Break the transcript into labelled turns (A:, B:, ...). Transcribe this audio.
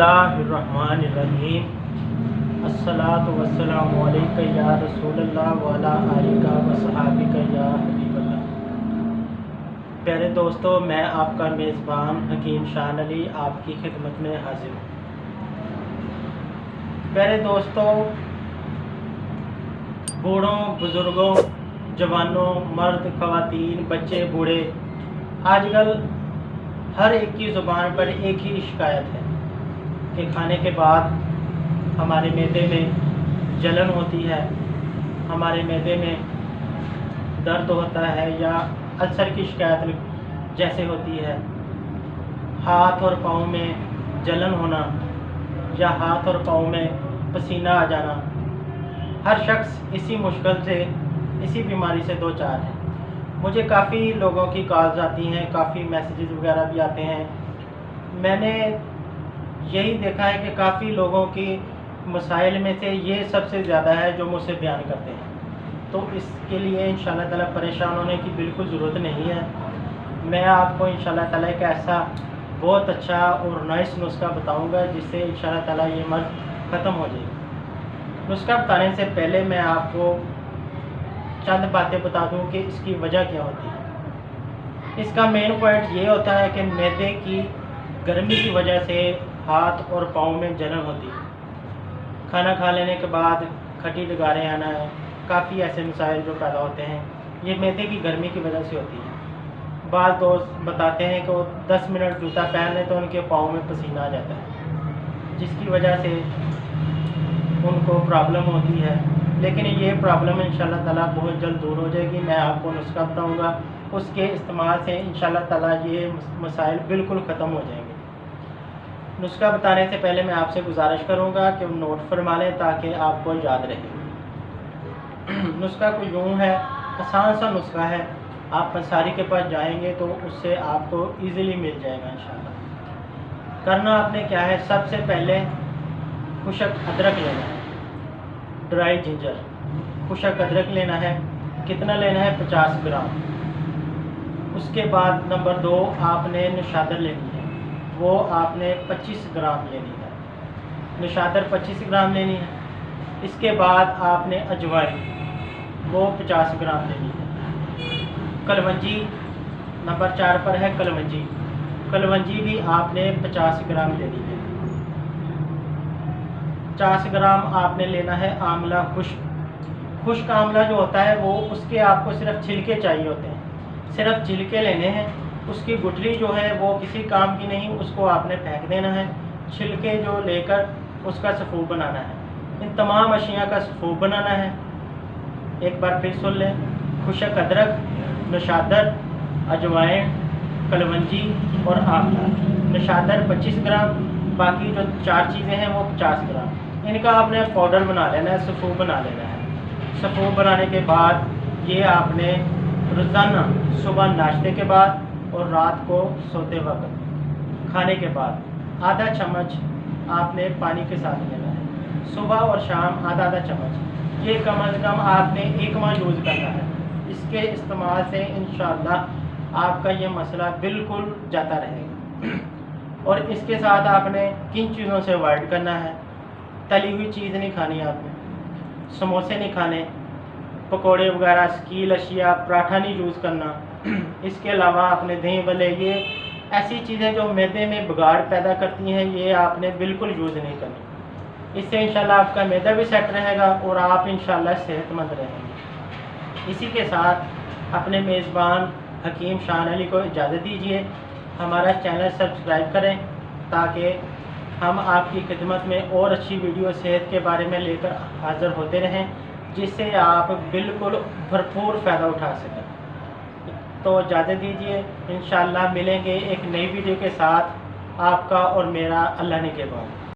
A: बिस्मिल्लाहिर्रहमानिर्रहीम। अस्सलातु वस्सलामु अलैका या रसूलल्लाह व अला आलिका व सहाबिका या हबीबल्लाह। प्यारे दोस्तों, मैं आपका मेज़बान हकीम शान अली आपकी खिदमत में हाजिर हूँ। प्यारे दोस्तों, बूढ़ों, बुज़ुर्गों, जवानों, मर्द, ख़वातीन, बच्चे, बूढ़े, आजकल हर एक की ज़ुबान पर एक ही शिकायत है कि खाने के बाद हमारे मैदे में जलन होती है, हमारे मैदे में दर्द होता है या अल्सर की शिकायत जैसे होती है, हाथ और पाँव में जलन होना या हाथ और पाँव में पसीना आ जाना। हर शख्स इसी मुश्किल से, इसी बीमारी से दो चार है। मुझे काफ़ी लोगों की कॉल्स आती हैं, काफ़ी मैसेजेस वगैरह भी आते हैं। मैंने यही देखा है कि काफ़ी लोगों की मसाइल में से ये सबसे ज़्यादा है जो मुझसे बयान करते हैं। तो इसके लिए इंशाअल्लाह ताला परेशान होने की बिल्कुल ज़रूरत नहीं है। मैं आपको इंशाअल्लाह ताला एक ऐसा बहुत अच्छा और नाइस नुस्खा बताऊंगा जिससे इंशाअल्लाह ताला ये मर्ज़ ख़त्म हो जाएगी। नुस्खा बताने से पहले मैं आपको चंद बातें बता दूं कि इसकी वजह क्या होती है। इसका मेन पॉइंट ये होता है कि मैदे की गर्मी की वजह से हाथ और पाँव में जलन होती है। खाना खा लेने के बाद खट्टी डगारें आना है, काफ़ी ऐसे मसाइल जो पैदा होते हैं, ये मैदे की गर्मी की वजह से होती है। बाज़ दोस्त बताते हैं कि वो 10 मिनट जूता पहन लें तो उनके पाँव में पसीना आ जाता है, जिसकी वजह से उनको प्रॉब्लम होती है। लेकिन ये प्रॉब्लम इंशाअल्लाह ताला बहुत जल्द दूर हो जाएगी। मैं आपको नुस्खा बताऊँगा, उसके इस्तेमाल से इंशाअल्लाह ताला ये मसाइल बिल्कुल ख़त्म हो जाएंगे। नुस्खा बताने से पहले मैं आपसे गुजारिश करूँगा कि नोट फरमा लें ताकि आपको याद रहे। नुस्खा को यूँ है, आसान सा नुस्खा है। आप पंसारी के पास जाएंगे तो उससे आपको ईज़िली मिल जाएगा इंशाअल्लाह। करना आपने क्या है, सबसे पहले खुशक अदरक लेना है, ड्राई जिंजर, खुशक अदरक लेना है। कितना लेना है? 50 ग्राम। उसके बाद नंबर 2 आपने निशादर लेनी है, वो आपने 25 ग्राम लेनी है। निशादर 25 ग्राम लेनी है। इसके बाद आपने अजवाइन, वो 50 ग्राम लेनी है। कलवंजी नंबर 4 पर है कलवंजी, कलवंजी भी आपने 50 ग्राम लेनी है। 50 ग्राम आपने लेना है आंवला खुश्क आंवला जो होता है वो, उसके आपको सिर्फ छिलके चाहिए होते हैं, सिर्फ छिलके लेने हैं। उसकी गुठली जो है वो किसी काम की नहीं, उसको आपने फेंक देना है। छिलके जो लेकर उसका सफ़ूब बनाना है। इन तमाम अशिया का सफ़ूब बनाना है। एक बार फिर सुन लें, खुशक अदरक, निशादर, अजवाइन, कलवंजी और आंवला। निशादर 25 ग्राम, बाकी जो 4 चीज़ें हैं वो 50 ग्राम। इनका आपने पाउडर बना लेना है, सफ़ूब बना लेना है। सफ़ूब बनाने के बाद ये आपने रोज़ाना सुबह नाश्ते के बाद और रात को सोते वक्त खाने के बाद आधा चम्मच आपने पानी के साथ लेना है। सुबह और शाम आधा आधा चम्मच। ये कम अज़ कम आपने 1 माह यूज़ करना है। इसके इस्तेमाल से इंशाअल्लाह आपका ये मसला बिल्कुल जाता रहेगा। और इसके साथ आपने किन चीज़ों से अवॉइड करना है? तली हुई चीज़ नहीं खानी आपने, समोसे नहीं खाने, पकोड़े वगैरह, स्कील अशिया, पराठा नहीं यूज़ करना। इसके अलावा आपने दही भल्ले, ये ऐसी चीज़ें जो मैदे में बिगाड़ पैदा करती हैं, ये आपने बिल्कुल यूज़ नहीं करनी। इससे इंशाल्लाह आपका मैदा भी सेट रहेगा और आप इंशाल्लाह सेहतमंद रहेंगे। इसी के साथ अपने मेज़बान हकीम शान अली को इजाज़त दीजिए। हमारा चैनल सब्सक्राइब करें ताकि हम आपकी खिदमत में और अच्छी वीडियो सेहत के बारे में लेकर हाज़िर होते रहें, जिससे आप बिल्कुल भरपूर फ़ायदा उठा सकें। तो इजाज़त दीजिए, इंशाअल्लाह मिलेंगे एक नई वीडियो के साथ। आपका और मेरा अल्लाह ने के बाद।